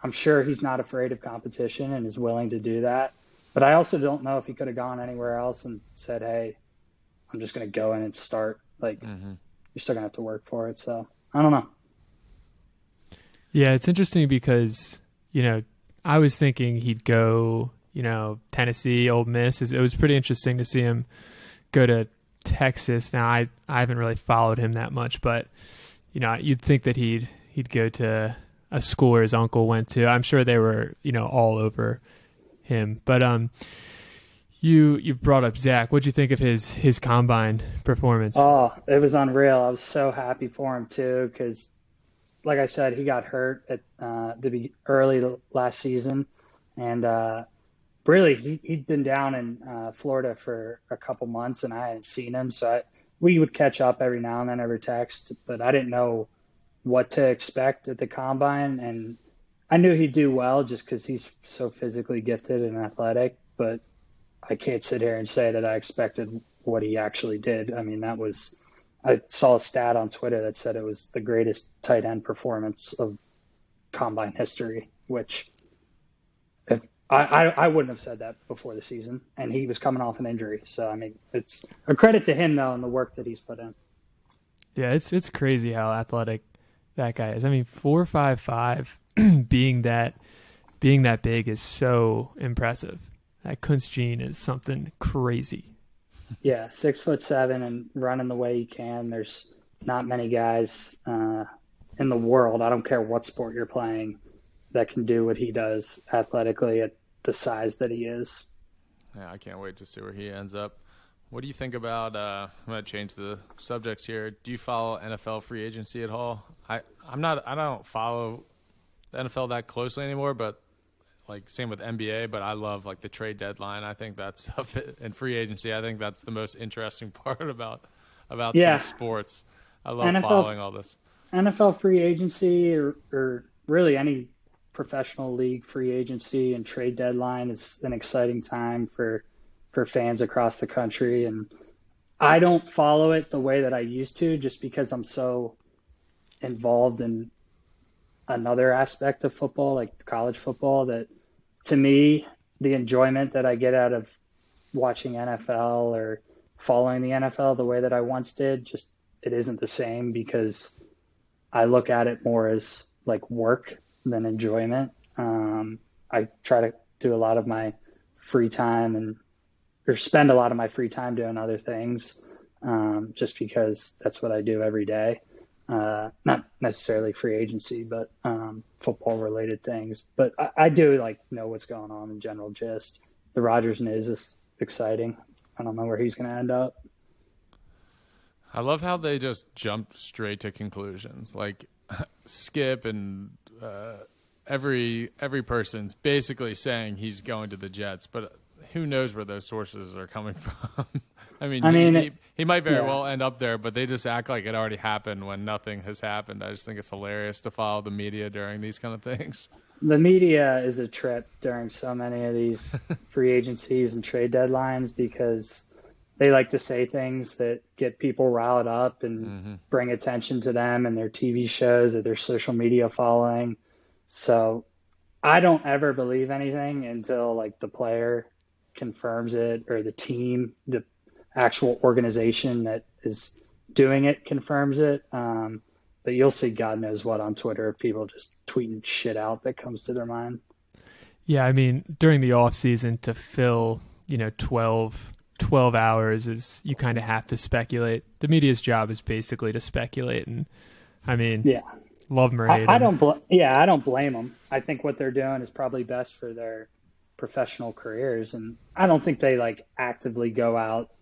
I'm sure he's not afraid of competition and is willing to do that. But I also don't know if he could have gone anywhere else and said, "Hey, I'm just going to go in and start." Like you're still going to have to work for it. So I don't know. Yeah, it's interesting because, I was thinking he'd go, Tennessee, Ole Miss. It was pretty interesting to see him go to Texas. Now, I haven't really followed him that much, but, you'd think that he'd go to a school where his uncle went to. I'm sure they were, all over him. But you brought up Zach. What'd you think of his combine performance? Oh, it was unreal. I was so happy for him, too, because like I said, he got hurt at early last season, and really he'd been down in Florida for a couple months, and I hadn't seen him. So we would catch up every now and then over text, but I didn't know what to expect at the combine, and I knew he'd do well just because he's so physically gifted and athletic. But I can't sit here and say that I expected what he actually did. I mean, I saw a stat on Twitter that said it was the greatest tight end performance of combine history, which if I wouldn't have said that before the season, and he was coming off an injury. So, I mean, it's a credit to him, though, and the work that he's put in. Yeah, it's crazy how athletic that guy is. I mean, 4.55 being that big is so impressive. That Kunst gene is something crazy. Yeah, 6'7" and running the way he can. There's not many guys in the world, I don't care what sport you're playing, that can do what he does athletically at the size that he is. Yeah, I can't wait to see where he ends up. What do you think about I'm going to change the subjects here. Do you follow NFL free agency at all? I don't follow the NFL that closely anymore, but like same with NBA, but I love like the trade deadline. I think that stuff and free agency. I think that's the most interesting part about some sports. I love following all this. NFL free agency or really any professional league free agency and trade deadline is an exciting time for fans across the country. And I don't follow it the way that I used to just because I'm so involved in another aspect of football, like college football, that to me, the enjoyment that I get out of watching NFL or following the NFL the way that I once did, just it isn't the same because I look at it more as like work than enjoyment. I try to do a lot of my free time or spend a lot of my free time doing other things, just because that's what I do every day. Not necessarily free agency, but football related things. But I do like know what's going on in general gist. The Rodgers news is exciting. I don't know where he's going to end up. I love how they just jump straight to conclusions. Like Skip and every person's basically saying he's going to the Jets, but who knows where those sources are coming from? I mean, he might very well end up there, but they just act like it already happened when nothing has happened. I just think it's hilarious to follow the media during these kind of things. The media is a trip during so many of these free agencies and trade deadlines because they like to say things that get people riled up and bring attention to them and their TV shows or their social media following. So I don't ever believe anything until like the player confirms it or the team, the actual organization that is doing it confirms it. But you'll see God knows what on Twitter of people just tweeting shit out that comes to their mind. Yeah, I mean, during the off season to fill, 12 hours is you kind of have to speculate. The media's job is basically to speculate, and I mean, love them or hate them. I don't blame them. I think what they're doing is probably best for their professional careers, and I don't think they like actively go out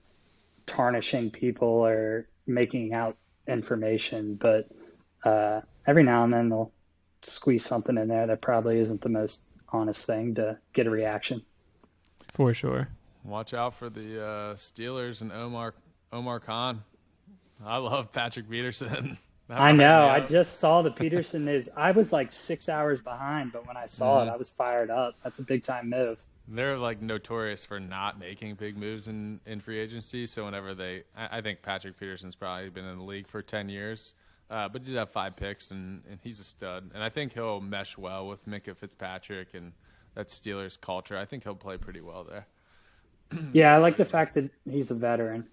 tarnishing people or making out information, but every now and then they'll squeeze something in there that probably isn't the most honest thing to get a reaction. For sure. Watch out for the Steelers and Omar Khan. I love Patrick Peterson. I know. I just saw the Peterson news. I was like 6 hours behind, but when I saw it, I was fired up. That's a big time move. they're like notorious for not making big moves in free agency. So whenever I think Patrick Peterson's probably been in the league for 10 years, but he did have 5 picks, and he's a stud. And I think he'll mesh well with Minka Fitzpatrick and that Steelers culture. I think he'll play pretty well there. Yeah, I like the fact that he's a veteran.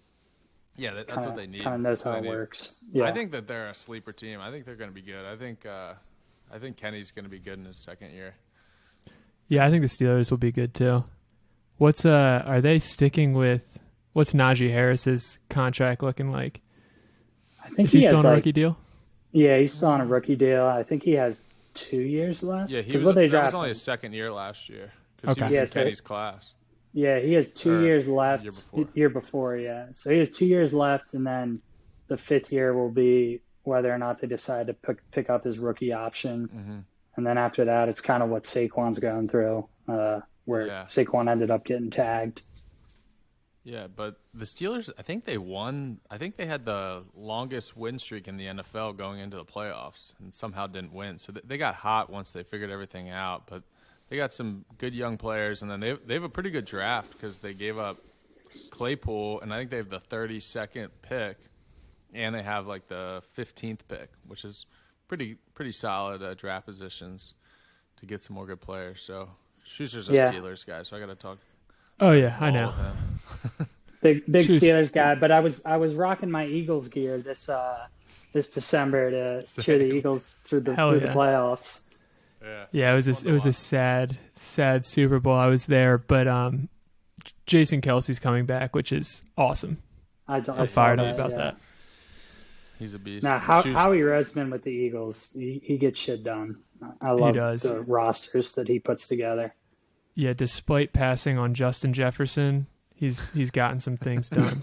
Yeah, that's what they need. Kind of knows how it works. Yeah, I think that they're a sleeper team. I think they're going to be good. I think Kenny's going to be good in his second year. Yeah, I think the Steelers will be good too. Are they sticking with what's Najee Harris's contract looking like? I think Is he still on a rookie deal? Yeah, he's still on a rookie deal. I think he has 2 years left. Yeah, that was only his second year last year because he was in Kenny's class. Yeah, he has 2 years left. Year before, yeah. So he has 2 years left, and then the 5th year will be whether or not they decide to pick up his rookie option. Mm-hmm. And then after that, it's kind of what Saquon's going through, where Saquon ended up getting tagged. Yeah, but the Steelers, I think they won. I think they had the longest win streak in the NFL going into the playoffs and somehow didn't win. So they got hot once they figured everything out. But they got some good young players, and then they have a pretty good draft because they gave up Claypool, and I think they have the 32nd pick, and they have like the 15th pick, which is pretty solid draft positions to get some more good players. So Schuster's a Steelers guy, so I got to talk. Oh yeah, I know. big Steelers guy, but I was rocking my Eagles gear this December to cheer the Eagles through the playoffs. Yeah, it was a sad Super Bowl. I was there, but Jason Kelsey's coming back, which is awesome. I'm fired up about that. He's a beast. Now, Howie Roseman with the Eagles, he gets shit done. I love the rosters that he puts together. Yeah, despite passing on Justin Jefferson, he's gotten some things done.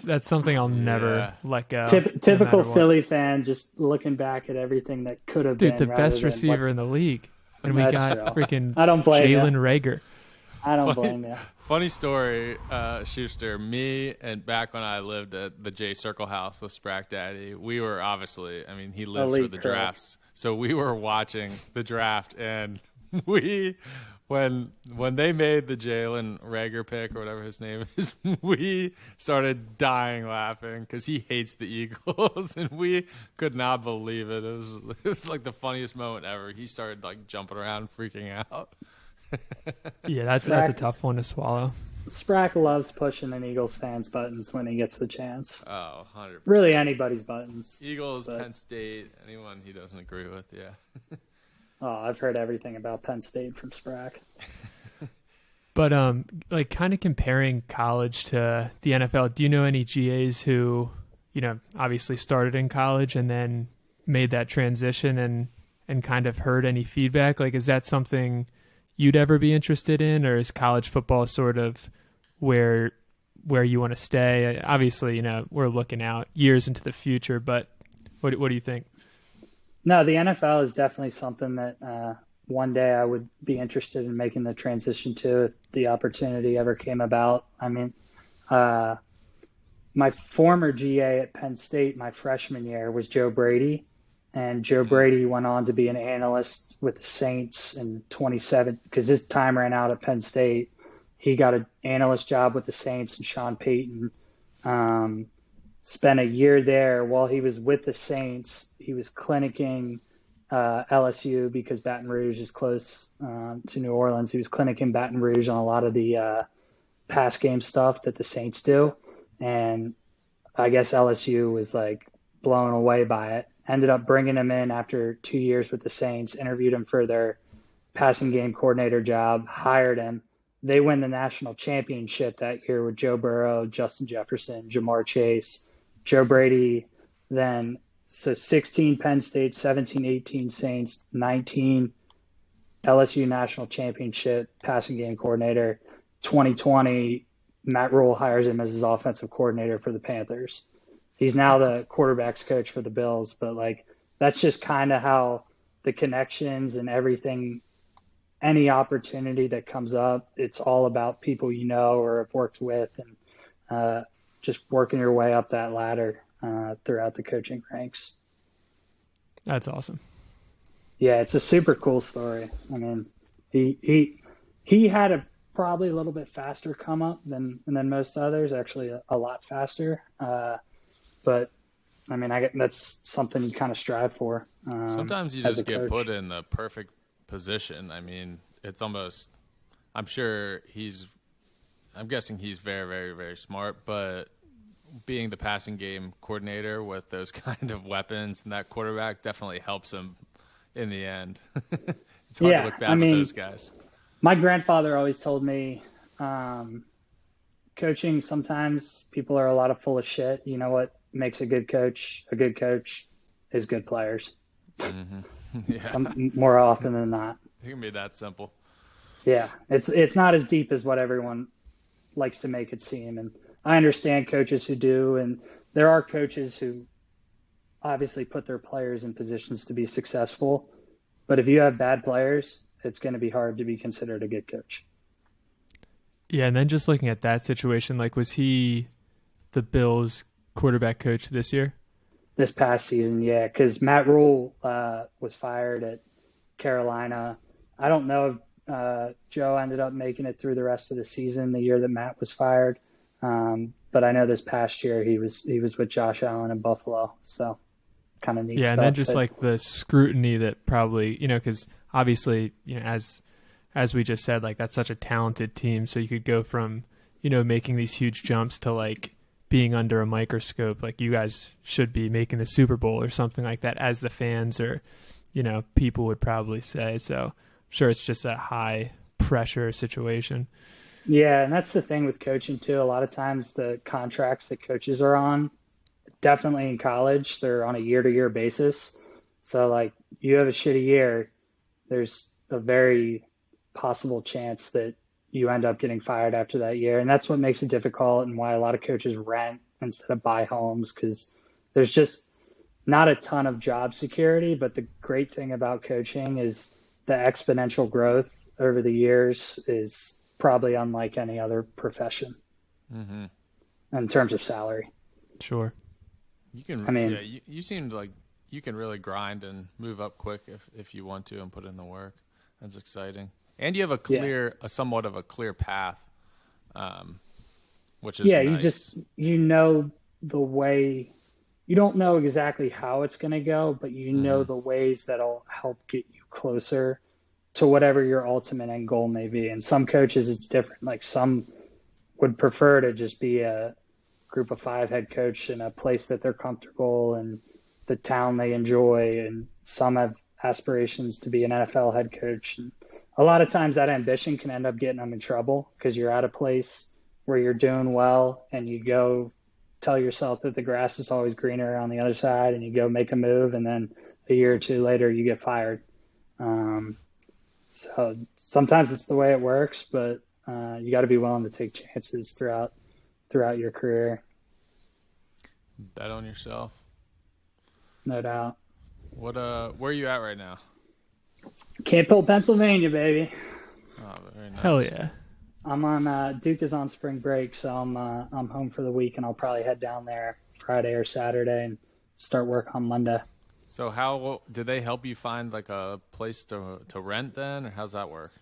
That's something I'll never let go. Typical Philly fan, just looking back at everything that could have been. The best receiver in the league, and we got freaking Jalen Reagor. I don't blame you. Funny story, Schuster. Me and back when I lived at the J Circle House with Sprack Daddy, we were obviously. I mean, he lives for the drafts, so we were watching the draft, and when they made the Jalen Reagor pick or whatever his name is, we started dying laughing because he hates the Eagles, and we could not believe it. It was like the funniest moment ever. He started like jumping around, freaking out. Yeah, that's a tough one to swallow. Sprack loves pushing an Eagles fan's buttons when he gets the chance. Oh, 100%. Really anybody's buttons. Eagles, Penn State, anyone he doesn't agree with, yeah. Oh, I've heard everything about Penn State from Sprack. But like kind of comparing college to the NFL, do you know any GAs who, obviously started in college and then made that transition and kind of heard any feedback? Like, is that something you'd ever be interested in, or is college football sort of where you want to stay? Obviously, we're looking out years into the future, but what do you think? No, the NFL is definitely something that one day I would be interested in making the transition to if the opportunity ever came about. I mean, my former GA at Penn State my freshman year was Joe Brady, and Joe Brady went on to be an analyst with the Saints in 2017 because his time ran out at Penn State. He got an analyst job with the Saints and Sean Payton. Spent a year there. While he was with the Saints, he was clinicking LSU because Baton Rouge is close to New Orleans. He was clinicking Baton Rouge on a lot of the pass game stuff that the Saints do. And I guess LSU was like blown away by it. Ended up bringing him in after 2 years with the Saints, interviewed him for their passing game coordinator job, hired him. They win the national championship that year with Joe Burrow, Justin Jefferson, Jamar Chase, Joe Brady. Then, so 16 Penn State, 17, 18 Saints, 19 LSU national championship passing game coordinator. 2020, Matt Rule hires him as his offensive coordinator for the Panthers. He's now the quarterbacks coach for the Bills, but like that's just kind of how the connections and everything, any opportunity that comes up, it's all about people or have worked with, and just working your way up that ladder throughout the coaching ranks. That's awesome. Yeah, it's a super cool story. I mean, he He had probably a little bit faster come up than most others, actually a lot faster. But I mean, that's something you kind of strive for. Sometimes you as a just get coach. put in the perfect position. I mean, it's almost. I'm guessing he's very, very, very smart, but being the passing game coordinator with those kind of weapons and that quarterback definitely helps him in the end. It's hard to look bad with those guys. My grandfather always told me, coaching, sometimes people are a lot of full of shit. You know what makes a good coach? A good coach is good players. Mm-hmm. Yeah. More often than not. It can be that simple. Yeah, it's not as deep as what everyone likes to make it seem. And I understand coaches who do, and there are coaches who obviously put their players in positions to be successful. But if you have bad players, it's going to be hard to be considered a good coach. Yeah, and then just looking at that situation, like, was he the Bills quarterback coach this year? This past season, yeah, because Matt Rule was fired at Carolina. I don't know if Joe ended up making it through the rest of the season, the year that Matt was fired. But I know this past year he was with Josh Allen in Buffalo, so kind of neat stuff. Yeah, and then just like the scrutiny that probably, because obviously, as we just said, like, that's such a talented team, so you could go from, making these huge jumps to like being under a microscope. Like, you guys should be making the Super Bowl or something like that, as the fans or, people would probably say. So I'm sure it's just a high pressure situation. Yeah, and that's the thing with coaching too. A lot of times the contracts that coaches are on, definitely in college, they're on a year-to-year basis. So like, you have a shitty year, there's a very possible chance that you end up getting fired after that year. And that's what makes it difficult, and why a lot of coaches rent instead of buy homes, because there's just not a ton of job security. But the great thing about coaching is the exponential growth over the years is probably unlike any other profession in terms of salary. Sure. You seemed like you can really grind and move up quick if you want to and put in the work. That's exciting. And you have a somewhat of a clear path, which is nice. You know the way. You don't know exactly how it's going to go, but you know the ways that'll help get you closer to whatever your ultimate end goal may be. And some coaches, it's different. Like, some would prefer to just be a group of 5 head coach in a place that they're comfortable and the town they enjoy. And some have aspirations to be an NFL head coach. And a lot of times that ambition can end up getting them in trouble, because you're at a place where you're doing well and you go tell yourself that the grass is always greener on the other side, and you go make a move, and then a year or two later you get fired. So sometimes it's the way it works, but you got to be willing to take chances throughout your career. Bet on yourself. No doubt. Where are you at right now? Camp Hill, Pennsylvania, baby. Oh, very nice. Hell yeah. I'm on Duke is on spring break, so I'm home for the week, and I'll probably head down there Friday or Saturday and start work on Monday. So how did they help you find like a place to rent then, or how's that work?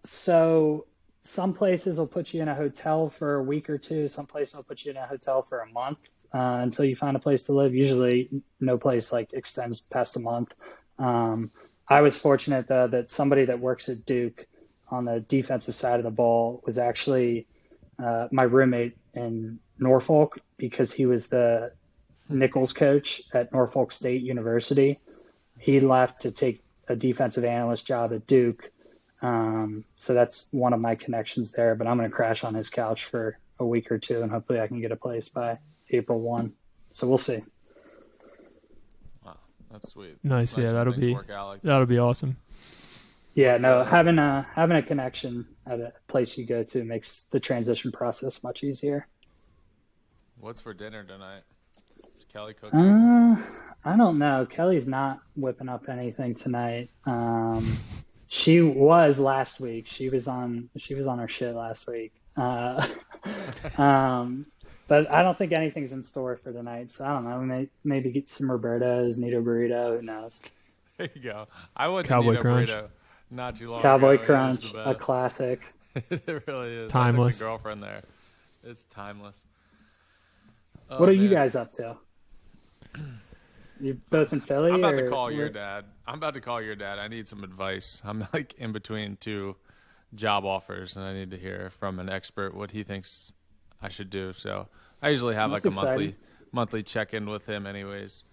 So some places will put you in a hotel for a week or two. Some places will put you in a hotel for a month until you find a place to live. Usually no place like extends past a month. I was fortunate though that somebody that works at Duke on the defensive side of the ball was actually my roommate in Norfolk, because he was the Nichols coach at Norfolk State University. He left to take a defensive analyst job at Duke. So that's one of my connections there, but I'm going to crash on his couch for a week or two, and hopefully I can get a place by April 1. So we'll see. Wow, that's sweet. Nice. Nice Yeah, like that'll be awesome. Yeah, having a connection at a place you go to makes the transition process much easier. What's for dinner tonight? Is Kelly cooking? I don't know. Kelly's not whipping up anything tonight. She was last week. She was on her shit last week. But I don't think anything's in store for tonight. So I don't know. Maybe get some Roberto's, Nito burrito. Who knows? There you go. I went Cowboy to Nito Crunch. burrito. not too long Cowboy ago. Crunch, The a best. classic. It really is. Timeless. I took the girlfriend there. It's timeless. Oh, What are you man. guys up to? You both in Philly? I'm about to or call your what? dad. I need some advice. I'm like in between two job offers, and I need to hear from an expert what he thinks I should do. So I usually have That's like a exciting. monthly check in with him, anyways.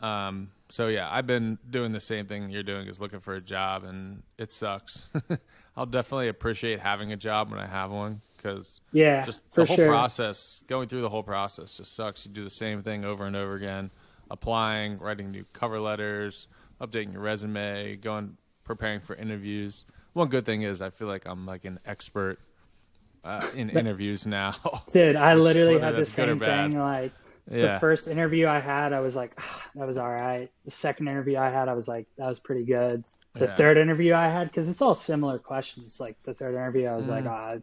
So yeah, I've been doing the same thing you're doing, is looking for a job, and it sucks. I'll definitely appreciate having a job when I have one, because Yeah, just for the whole sure. process, going through the whole process just sucks. You do the same thing over and over again, applying, writing new cover letters, updating your resume, preparing for interviews. One good thing is I feel like I'm like an expert in interviews now. Dude, I Which, literally whether had the that's good or same bad. thing. Like the Yeah. first interview I had, I was like, that was all right. The second interview I had, I was like, that was pretty good. The Yeah. third interview I had, because it's all similar questions. Like the third interview, I was like, Mm. I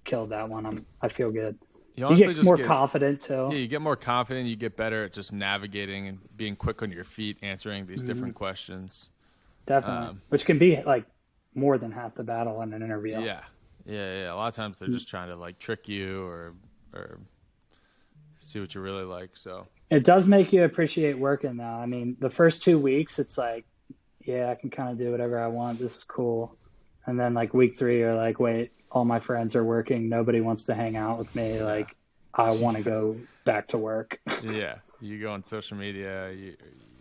killed that one. I feel good. You You honestly get just more get confident too. Yeah, you get more confident. You get better at just navigating and being quick on your feet, answering these different questions. Definitely, which can be like more than half the battle in an interview. Yeah. A lot of times they're just trying to like trick you or see what you really like. So It does make you appreciate working though. I mean, the first 2 weeks, it's like, yeah, I can kind of do whatever I want. This is cool. And then like week 3, you're like, wait, all my friends are working. Nobody wants to hang out with me. Like, I want to go back to work. yeah, you go on social media.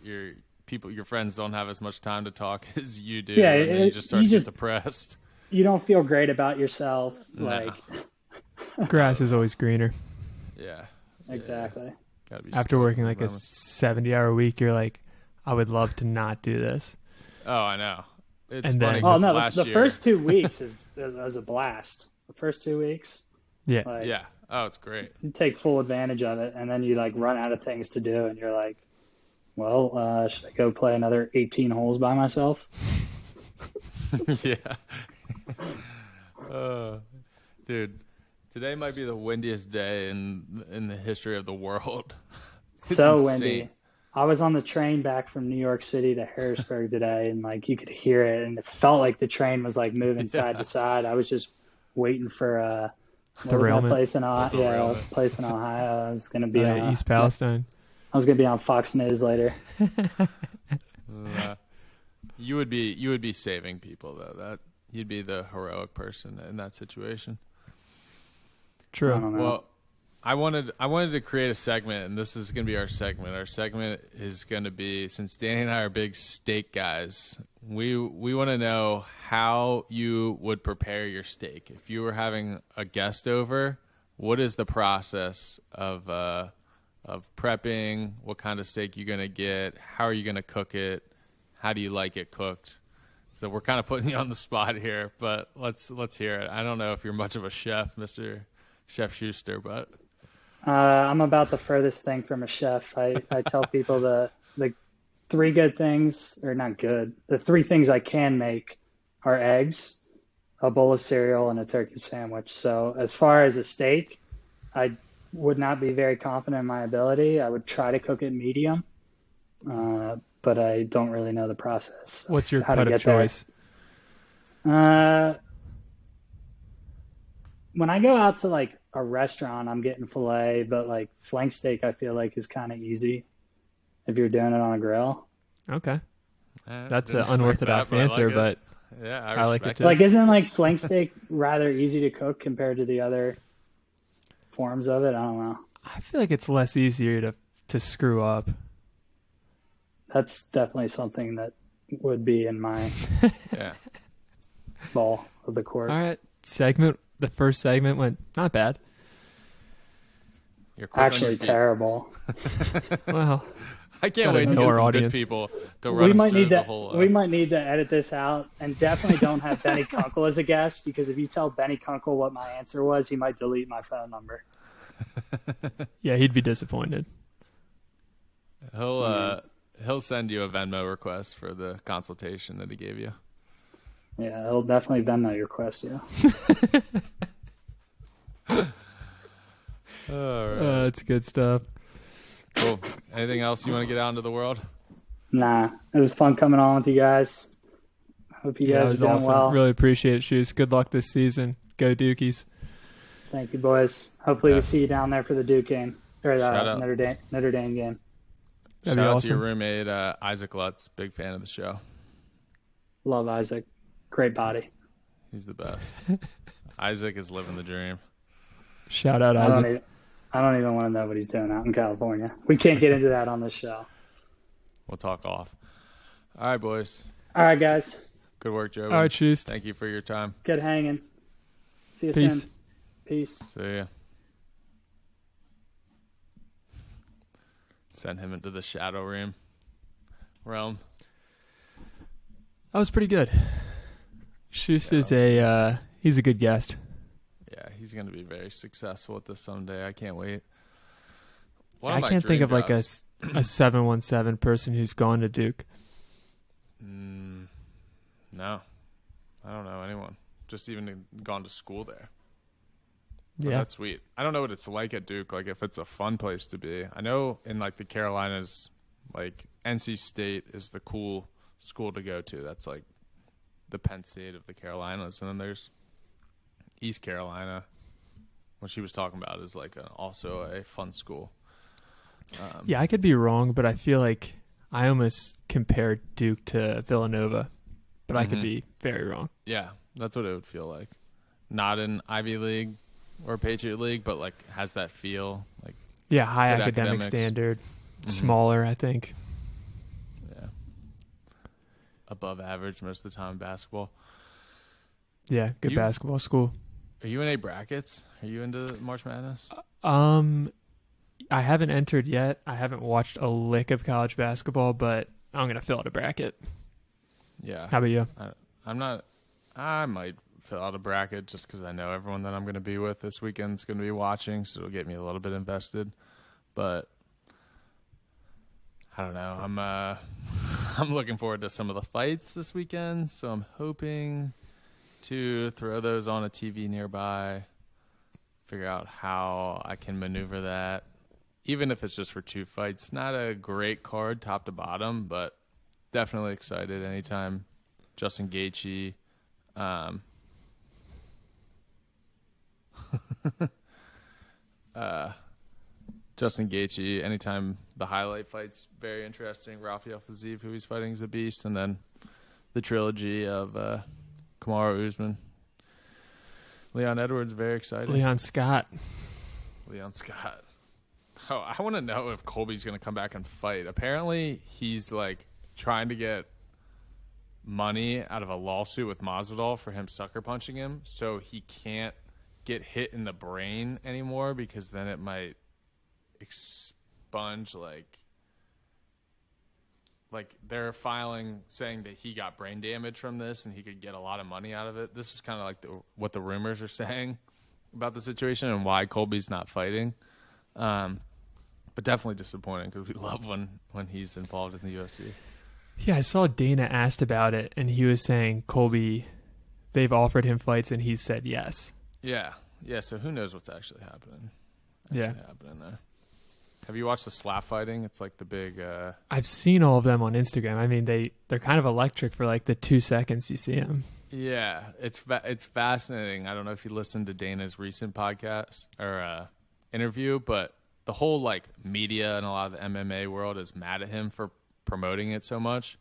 Your friends don't have as much time to talk as you do. Yeah, and then you just start to just- get depressed. You don't feel great about yourself. Like, Grass is always greener. Yeah, exactly. gotta be After working like a relentless. 70-hour week, you're like, I would love to not do this. Oh, I know. It's And funny then- Oh 'cause no, last the year, first 2 weeks was a blast. The first 2 weeks, Yeah. like, Yeah. Oh, it's great. you take full advantage of it, and then you like run out of things to do, and you're like, well, should I go play another 18 holes by myself? Yeah. Dude, today might be the windiest day in the history of the world. It's So insane. windy. I was on the train back from New York City to Harrisburg today, and like you could hear it, and it felt like the train was like moving side to side. I was just waiting for what was that Derailment. place in Ohio? Yeah, Derailment. place in Ohio. I was gonna be on East Palestine. I was gonna be on Fox News later. You would be saving people though. That you'd be the heroic person in that situation. True. I don't know. Well, I wanted to create a segment, and this is going to be our segment. Our segment is going to be, since Danny and I are big steak guys, we want to know how you would prepare your steak. If you were having a guest over, what is the process of prepping? What kind of steak you're going to get? How are you going to cook it? How do you like it cooked? So we're kind of putting you on the spot here, but let's hear it. I don't know if you're much of a chef, Mr. Chef Schuster, but I'm about the furthest thing from a chef. I tell people the 3 good things, or not good, the 3 things I can make are eggs, a bowl of cereal, and a turkey sandwich. So as far as a steak, I would not be very confident in my ability. I would try to cook it medium, but I don't really know the process. What's your how to cut of get there. choice? When I go out to like a restaurant, I'm getting filet, but like flank steak, I feel like is kind of easy if you're doing it on a grill. Okay. That's didn't an unorthodox expect that, answer, but but yeah, I like it respect too. Like, isn't like flank steak rather easy to cook compared to the other forms of it? I don't know. I feel like it's less easier to screw up. That's definitely something that would be in my Yeah. ball of the court. All right. The first segment went not bad. You're quick on your Actually, feet. terrible. Well, I can't Gotta wait to know get our some audience. good people to run We us might through need the to whole. we might need to edit this out, and definitely don't have Benny Kunkel as a guest, because if you tell Benny Kunkel what my answer was, he might delete my phone number. yeah, he'd be disappointed. He'll send you a Venmo request for the consultation that he gave you. Yeah, it'll definitely Venmo your request. Yeah. All right. It's good stuff. Cool. Anything else you want to get out into the world? Nah, it was fun coming on with you guys. Hope you Yeah, guys that are was doing awesome. well. Really appreciate it, Shoes. Good luck this season. Go Dukies. Thank you, boys. Hopefully we Yes. see you down there for the Duke game or Shout the out. Notre Dame game. That'd Shout be out awesome. to your roommate, Isaac Lutz. Big fan of the show. Love Isaac. Great body. He's the best. Isaac is living the dream. Shout out, I Isaac. don't even want to know what he's doing out in California. We can't get into that on this show. We'll talk off. All right, boys. All right, guys. Good work, Joe. All right, Shoes. Thank you for your time. Get hanging. See you Peace. soon. Peace. See ya. Send him into the shadow realm. That was pretty good. Shoes is he's a good guest. Yeah, he's going to be very successful at this someday. I can't wait. I can't think of like a 717 person who's gone to Duke. No, I don't know anyone. Just even gone to school there. But Yeah, that's sweet. I don't know what it's like at Duke. Like if it's a fun place to be. I know in like the Carolinas, like NC State is the cool school to go to. That's like the Penn State of the Carolinas, and then there's East Carolina, what she was talking about is like also a fun school. yeah, I could be wrong, but I feel like I almost compared Duke to Villanova, but I could be very wrong. Yeah, that's what it would feel like. Not an Ivy League or Patriot League, but like has that feel. Like Yeah, high good academic academics. standard, smaller, I think. yeah, above average most of the time in basketball. Yeah, good You- basketball school. Are you in any brackets? Are you into March Madness? I haven't entered yet. I haven't watched a lick of college basketball, but I'm gonna fill out a bracket. Yeah. How about you? I'm not. I might fill out a bracket just because I know everyone that I'm going to be with this weekend's going to be watching, so it'll get me a little bit invested. But I don't know. I'm looking forward to some of the fights this weekend, so I'm hoping to throw those on a TV nearby. Figure out how I can maneuver that, even if it's just for 2 fights. Not a great card, top to bottom, but definitely excited anytime Justin Gaethje. Justin Gaethje, anytime the highlight fight's very interesting. Rafael Fiziev, who he's fighting, is a beast. And then the trilogy of Kamaru Usman. Leon Edwards, very exciting. Leon Scott. Oh, I want to know if Colby's going to come back and fight. Apparently, he's like trying to get money out of a lawsuit with Masvidal for him sucker punching him, so he can't get hit in the brain anymore because then it might expunge like they're filing saying that he got brain damage from this and he could get a lot of money out of it. This is kind of like what the rumors are saying about the situation and why Colby's not fighting. But definitely disappointing because we love when he's involved in the UFC. Yeah, I saw Dana asked about it, and he was saying Colby, they've offered him fights, and he said yes. Yeah. So who knows what's actually happening? Happening there. Have you watched the slap fighting? It's like the big. I've seen all of them on Instagram. I mean, they're kind of electric for like the 2 seconds you see them. Yeah, it's fascinating. I don't know if you listened to Dana's recent podcast or interview, but the whole like media and a lot of the MMA world is mad at him for promoting it so much,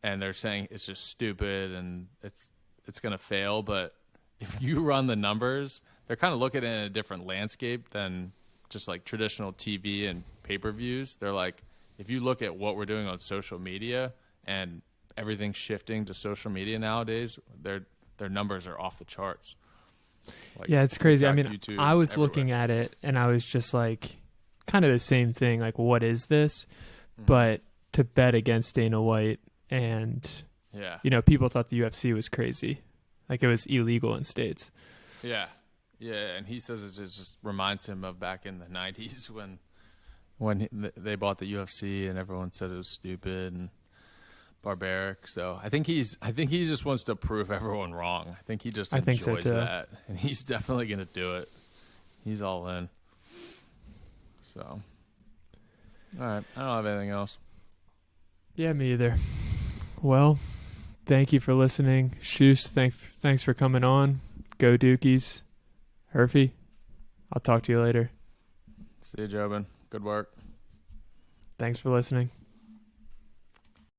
and they're saying it's just stupid and it's gonna fail. But if you run the numbers, they're kind of looking at it in a different landscape than just like traditional TV and pay-per-views. They're like, if you look at what we're doing on social media and everything's shifting to social media nowadays, their numbers are off the charts. Like, Yeah, it's crazy. I TikTok, mean, YouTube, I was everywhere. looking at it, and I was just like, kind of the same thing. Like, what is this? But to bet against Dana White, and Yeah. people thought the UFC was crazy, like it was illegal in states. Yeah, and he says it just reminds him of back in the '90s when they bought the UFC and everyone said it was stupid and barbaric. So I think he just wants to prove everyone wrong. I think he just I think enjoys so, too. that, and he's definitely going to do it. He's all in. So, all right, I don't have anything else. Yeah, me either. Well, thank you for listening. Shoes, thanks for coming on. Go Dukies. Herfy, I'll talk to you later. See you, Jobin. Good work. Thanks for listening.